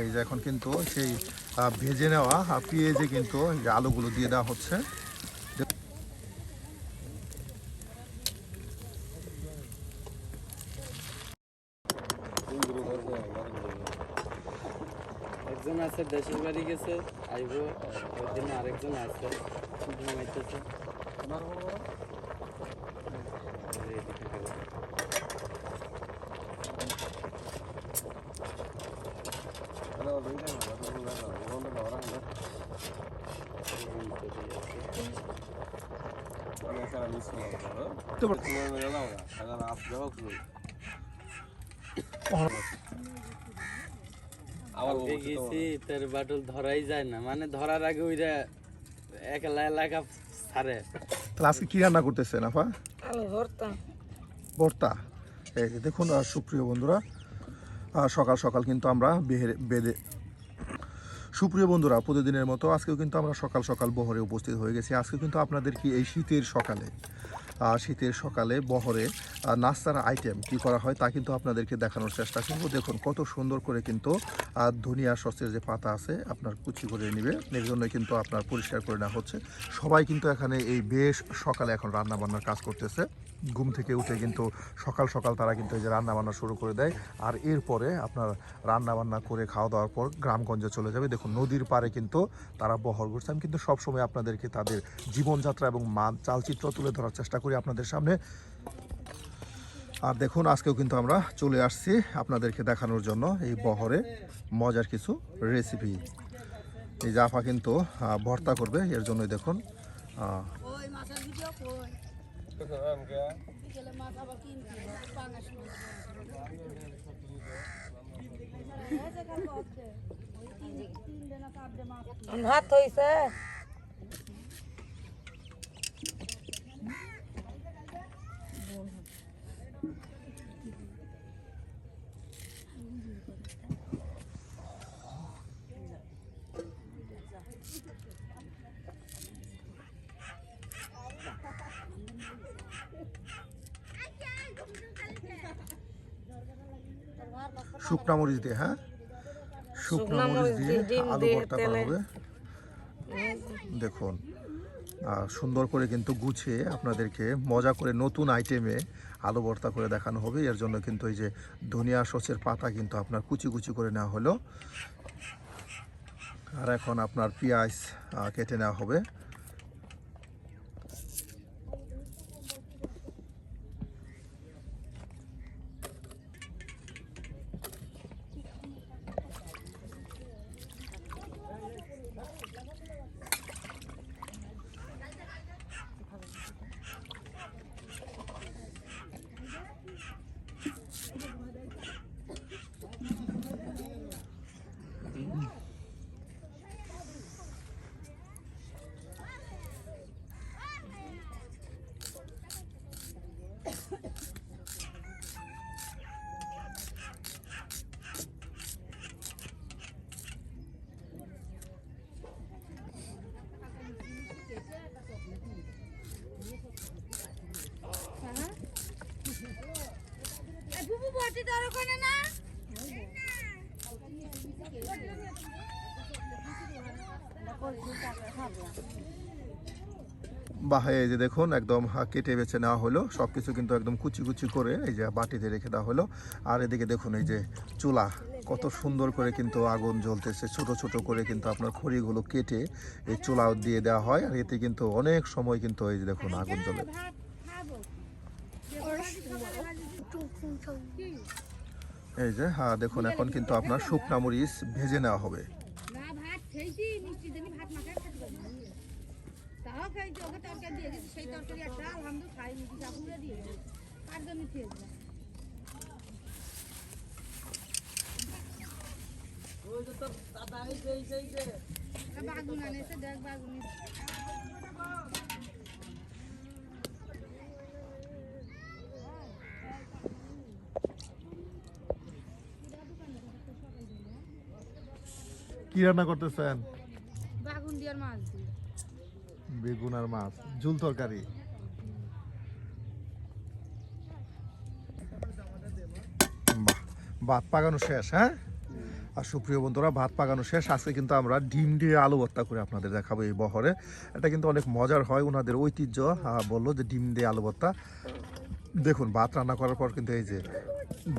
এই যে এখন কিন্তু সেই ভেজে নেওয়া পেঁয়াজে কিন্তু এই যে আলুগুলো দিয়ে দেওয়া হচ্ছে। একজন আছে দেশের বাড়ি গেছে, আইব ওই দিনে আরেকজন আছে ঘুমাইতেছে। গেছি তার বাটুল ধরাই যায় না, মানে ধরার আগে ওইরা একলা এলাকা ছাড়ে। তাহলে আজকে কি রান্না করতেছেন আপা? ভর্তা। এই যে দেখুন সুপ্রিয় বন্ধুরা, সকাল সকাল কিন্তু আমরা বেদে সুপ্রিয় বন্ধুরা, প্রতিদিনের মতো আজকেও কিন্তু আমরা সকাল সকাল বহরে উপস্থিত হয়ে গেছি। আজকে কিন্তু আপনাদের কি এই শীতের সকালে বহরে নাস্তার আইটেম কি করা হয় তা কিন্তু আপনাদেরকে দেখানোর চেষ্টা করব। দেখুন কত সুন্দর করে কিন্তু ধনিয়া সসের যে পাতা আছে আপনার কুচি করে নেবে, এর জন্য কিন্তু আপনার পরিষ্কার করে নেওয়া হচ্ছে। সবাই কিন্তু এখানে এই বেশ সকালে এখন রান্না বান্নার কাজ করতেছে। ঘুম থেকে উঠে কিন্তু সকাল সকাল তারা কিন্তু এই যে রান্না বান্না শুরু করে দেয়। আর এরপরে আপনার রান্না বান্না করে খাওয়া দাওয়ার পর গ্রামগঞ্জে চলে যাবে। দেখুন নদীর পাড়ে কিন্তু তারা বহর করছে। আমি কিন্তু সবসময় আপনাদেরকে তাদের জীবনযাত্রা এবং চালচিত্র তুলে ধরার চেষ্টা করি আপনাদের সামনে। আর দেখুন আজকেও কিন্তু আমরা চলে আসছি আপনাদেরকে দেখানোর জন্য এই বহরে মজার কিছু রেসিপি। এই জাফা কিন্তু ভর্তা করবে, এর জন্যই দেখুন ভাত হইছে। শুকনা মরিচ দিয়ে, হ্যাঁ শুকনা মরিচ দিয়ে আলু ভর্তা করা হবে। দেখুন সুন্দর করে কিন্তু গুছিয়ে আপনাদেরকে মজা করে নতুন আইটেমে আলু ভর্তা করে দেখানো হবে। এর জন্য কিন্তু এই যে ধনিয়া সসের পাতা কিন্তু আপনার কুচি কুচি করে নেওয়া হলো। আর এখন আপনার পেঁয়াজ কেটে নেওয়া হবে। বাহ, এই যে দেখুন একদম কেটে বেছে নেওয়া হলো, সব কিছু কিন্তু একদম কুচি কুচি করে এই যে বাটিতে রেখে দেওয়া হলো। আর এদিকে দেখুন এই যে চুলা কত সুন্দর করে কিন্তু আগুন জ্বলতেছে। ছোট ছোট করে কিন্তু আপনার খড়িগুলো কেটে এই চুলা দিয়ে দেওয়া হয়। আর এতে কিন্তু অনেক সময় কিন্তু এই যে দেখুন আগুন জ্বলে। এই যে দেখুন এখন কিন্তু আপনার শুকনা মরিচ ভেজে নেওয়া হবে। কি রান্না করতেছেন? বেগুন আর মাছ ঝুল তরকারি। ভাত পাকানো শেষ, হ্যাঁ। আর সুপ্রিয় বন্ধুরা, ভাত পাকানো শেষ। আজকে কিন্তু আমরা ডিম দিয়ে আলু ভর্তা করে আপনাদের দেখাবো এই বহরে। এটা কিন্তু অনেক মজার হয়, ওনাদের ঐতিহ্য। বললো যে ডিম দিয়ে আলু ভর্তা। দেখুন ভাত রান্না করার পর কিন্তু এই যে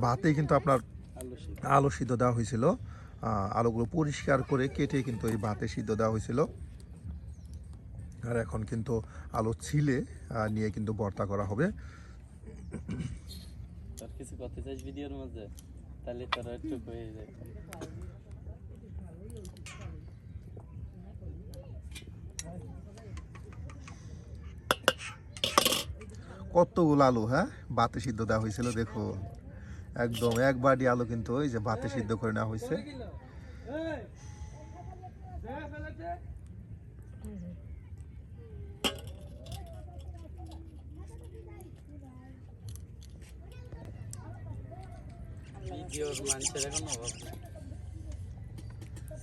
ভাতেই কিন্তু আপনার আলু সিদ্ধ দেওয়া হয়েছিল। আলুগুলো পরিষ্কার করে কেটে কিন্তু এই ভাতে সিদ্ধ দেওয়া হয়েছিল। আর এখন কিন্তু আলু ছিলে নিয়ে কিন্তু ভর্তা করা হবে। তোর কিছু করতে চাইছ ভিডিওর মধ্যে, তাহলে তোর একটু হয়ে যায়। কতগুলো আলু, হ্যাঁ, ভাতে সিদ্ধ দেওয়া হয়েছিল। দেখো একদম এক বাটি আলু কিন্তু ওই যে ভাতে সিদ্ধ করে নেওয়া হয়েছে। ভিডিওর মানুষের এখন অভাব নাই।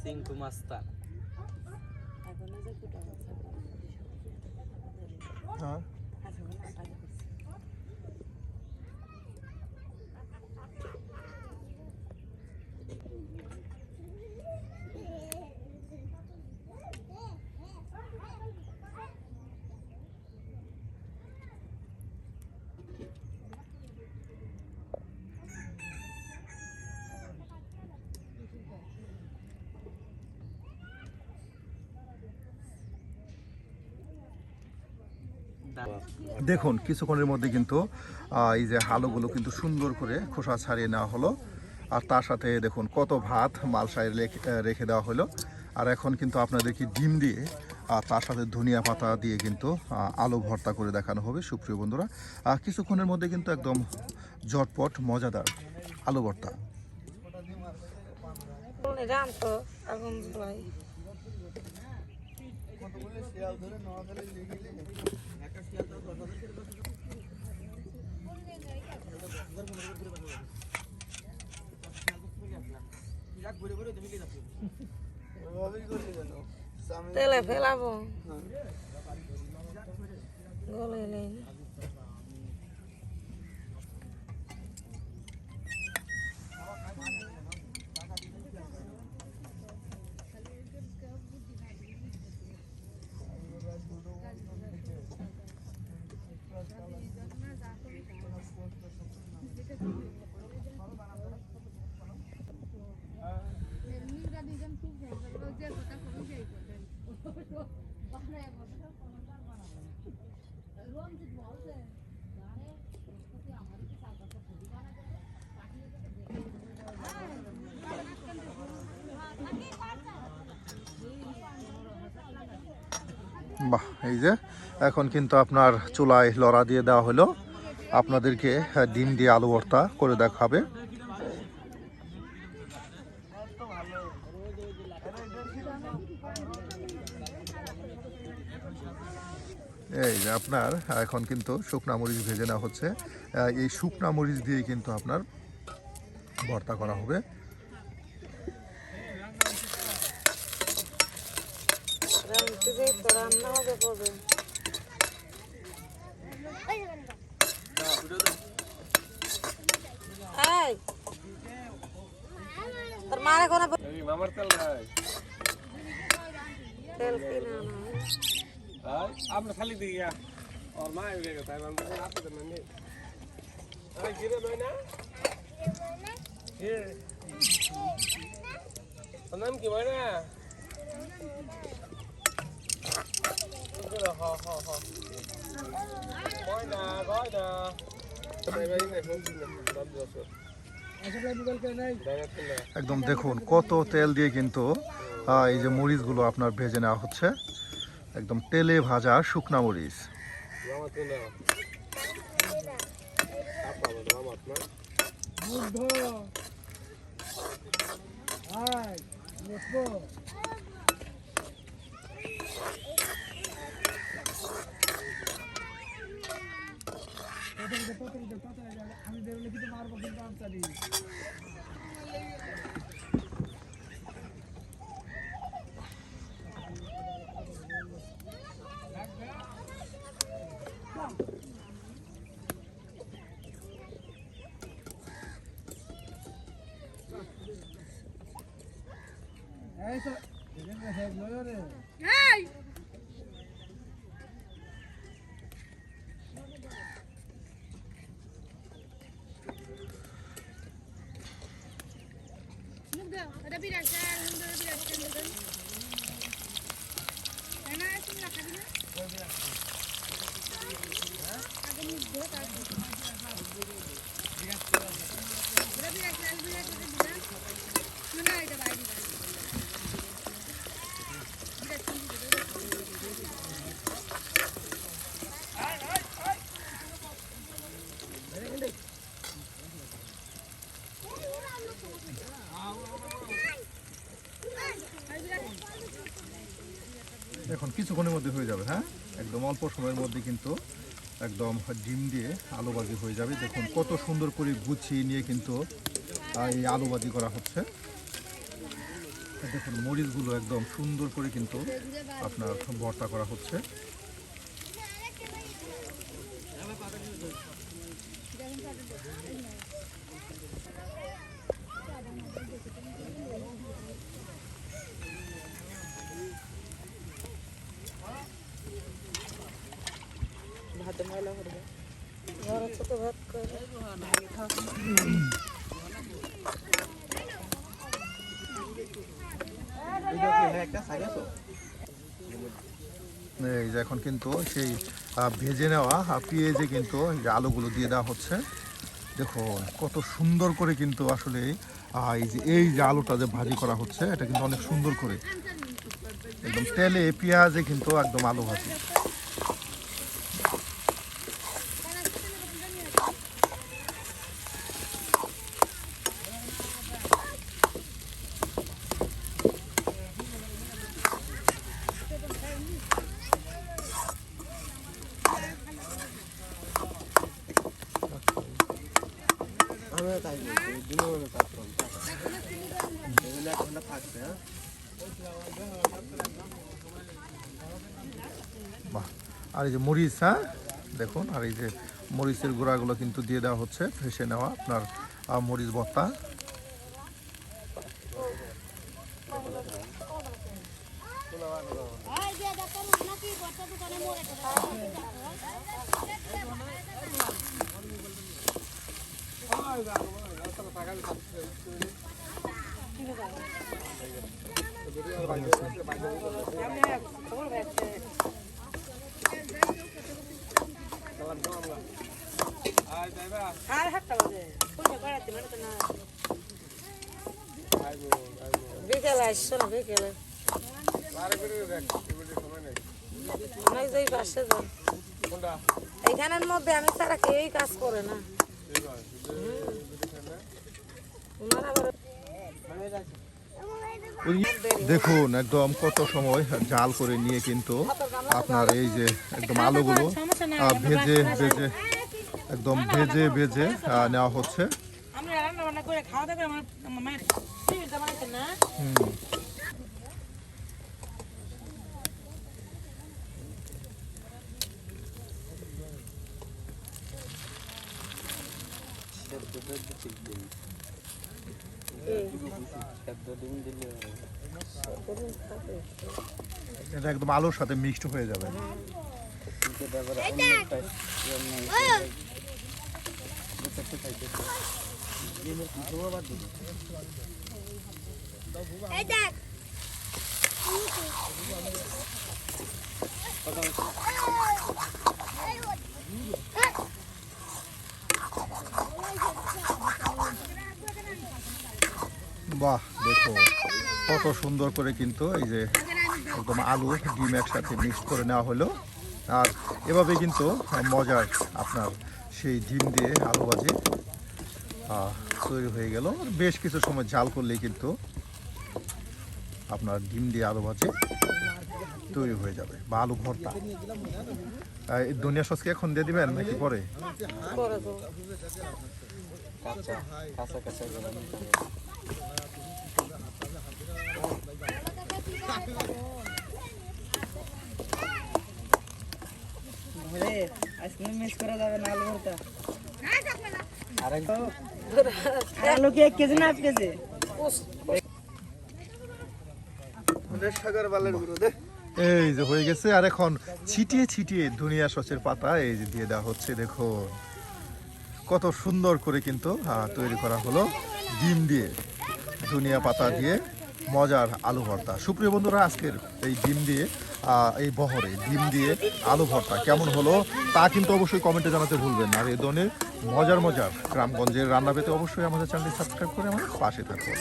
সিংকু মাস্তান হ্যাঁ, দেখুন কিছুক্ষণের মধ্যে কিন্তু এই যে আলুগুলো কিন্তু সুন্দর করে খোসা ছাড়িয়ে নেওয়া হলো। আর তার সাথে দেখুন কত ভাত মালসায় রেখে দেওয়া হলো। আর এখন কিন্তু আপনাদেরকে ডিম দিয়ে আর তার সাথে ধনিয়া পাতা দিয়ে কিন্তু আলু ভর্তা করে দেখানো হবে সুপ্রিয় বন্ধুরা। কিছুক্ষণের মধ্যে কিন্তু একদম ঝটপট মজাদার আলু ভর্তা। জানতো এখন ভাই তেলে ফেলাবো গলে নেই। বাহ, এই যে এখন কিন্তু আপনার চুলায় লড়া দিয়ে দেওয়া হলো। আপনাদেরকে ডিম দিয়ে আলু ভর্তা করে দেখাবে। এই যে আপনার এখন কিন্তু শুকনা মরিচ ভেজে নেওয়া হচ্ছে। এই শুকনা মরিচ দিয়ে কিন্তু আপনার ভর্তা করা হবে। রান্না হবে কবে? এই তোর মারে কোন মামার তেল নাই, তেল কিনা আপনি খালি দিয়া ওর মা হয়ে গেছে। তাই আমি আপনাদের নাম নেই গিরে নয় না। তোর নাম কি হয় না? একদম দেখুন কত তেল দিয়ে কিন্তু এই যে মরিচগুলো আপনার ভেজে নেওয়া হচ্ছে। একদম তেলে ভাজা শুকনা মরিচ। এখন কিছুক্ষণের মধ্যে হয়ে যাবে। হ্যাঁ, একদম অল্প সময়ের মধ্যে কিন্তু একদম ডিম দিয়ে আলু ভাজি হয়ে যাবে। দেখুন কত সুন্দর করে গুছিয়ে নিয়ে কিন্তু এই আলু ভাজি করা হচ্ছে। দেখুন মরিচগুলো একদম সুন্দর করে কিন্তু আপনার ভর্তা করা হচ্ছে। ঘরে ছোট ভাত করে এই যে এখন কিন্তু সেই ভেজে নেওয়া পেঁয়াজে কিন্তু এই যে আলুগুলো দিয়ে দেওয়া হচ্ছে। দেখুন কত সুন্দর করে কিন্তু আসলে এই যে আলুটা যে ভাজি করা হচ্ছে এটা কিন্তু অনেক সুন্দর করে একদম তেলে পেঁয়াজে কিন্তু একদম আলু ভাজি। বাহ, আর এই যে মরিচ, হ্যাঁ দেখুন, আর এই যে মরিচের গুঁড়াগুলো কিন্তু দিয়ে দেওয়া হচ্ছে, ফেসে নেওয়া আপনার মরিচ ভর্তা। বিকেলে আসছো না? বিকেলে অনেক যাই পাশে যান। এইখানের মধ্যে আমি ছাড়া কেউই কাজ করে না। দেখুন একদম কত সময় জাল করে নিয়ে কিন্তু আপনার এই যে একদম আলুগুলো ভেজে ভেজে একদম ভেজে ভেজে নেওয়া হচ্ছে। এটা একদম আলুর সাথে মিক্সড হয়ে যাবে। বাহ, দেখো কত সুন্দর করে কিন্তু এই যে একদম আলু ডিম একসাথে মিক্স করে নেওয়া হলো। আর এভাবে কিন্তু মজার আপনার সেই ডিম দিয়ে আলু ভাজি তৈরি হয়ে গেল। বেশ কিছু সময় জাল করলেই কিন্তু আপনার ডিম দিয়ে আলু ভাজি তৈরি হয়ে যাবে, বা আলু ভর্তা। ধনিয়া সস কি এখন দিয়ে দিবেন নাকি পরে? মিস করা যাবে না আলু ভর্তা। আলু কি 1 কেজি না 1 কেজি? সাগর বালের গুঁড়ো দে। এই যে হয়ে গেছে। আর এখন ছিটিয়ে ছিটিয়ে ধনিয়া সসের পাতা এই যে দিয়ে দেওয়া হচ্ছে। দেখুন কত সুন্দর করে কিন্তু তৈরি করা হলো ডিম দিয়ে, ধনিয়া পাতা দিয়ে মজার আলু ভর্তা। সুপ্রিয় বন্ধুরা, আজকের এই ডিম দিয়ে এই বহরে ডিম দিয়ে আলু ভর্তা কেমন হলো তা কিন্তু অবশ্যই কমেন্টে জানাতে ভুলবেন। আর এই ধরনের মজার মজার গ্রামগঞ্জের রান্না পেতে অবশ্যই আমাদের চ্যানেলটি সাবস্ক্রাইব করে আমাদের পাশে থাকুন।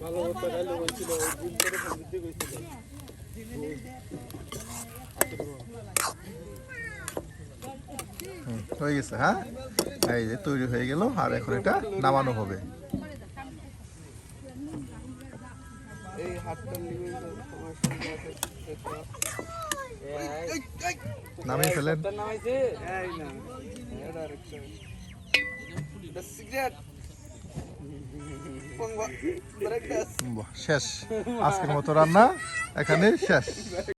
ভালো হতো খাইলে বলছিল ডিম করে দিতে কইছিল। হয়ে গেছে। হ্যাঁ, এই যে তৈরি হয়ে গেল। আর এখন এটা নামানো হবে। এই হাতটা নিয়ে তোমার সঙ্গে আছে নামিয়ে ফেলেন। নামাইছে এই না এটা আরেকটা দ্য সিগারেট বাহ, শেষ। আজকের মতো রান্না এখানে শেষ।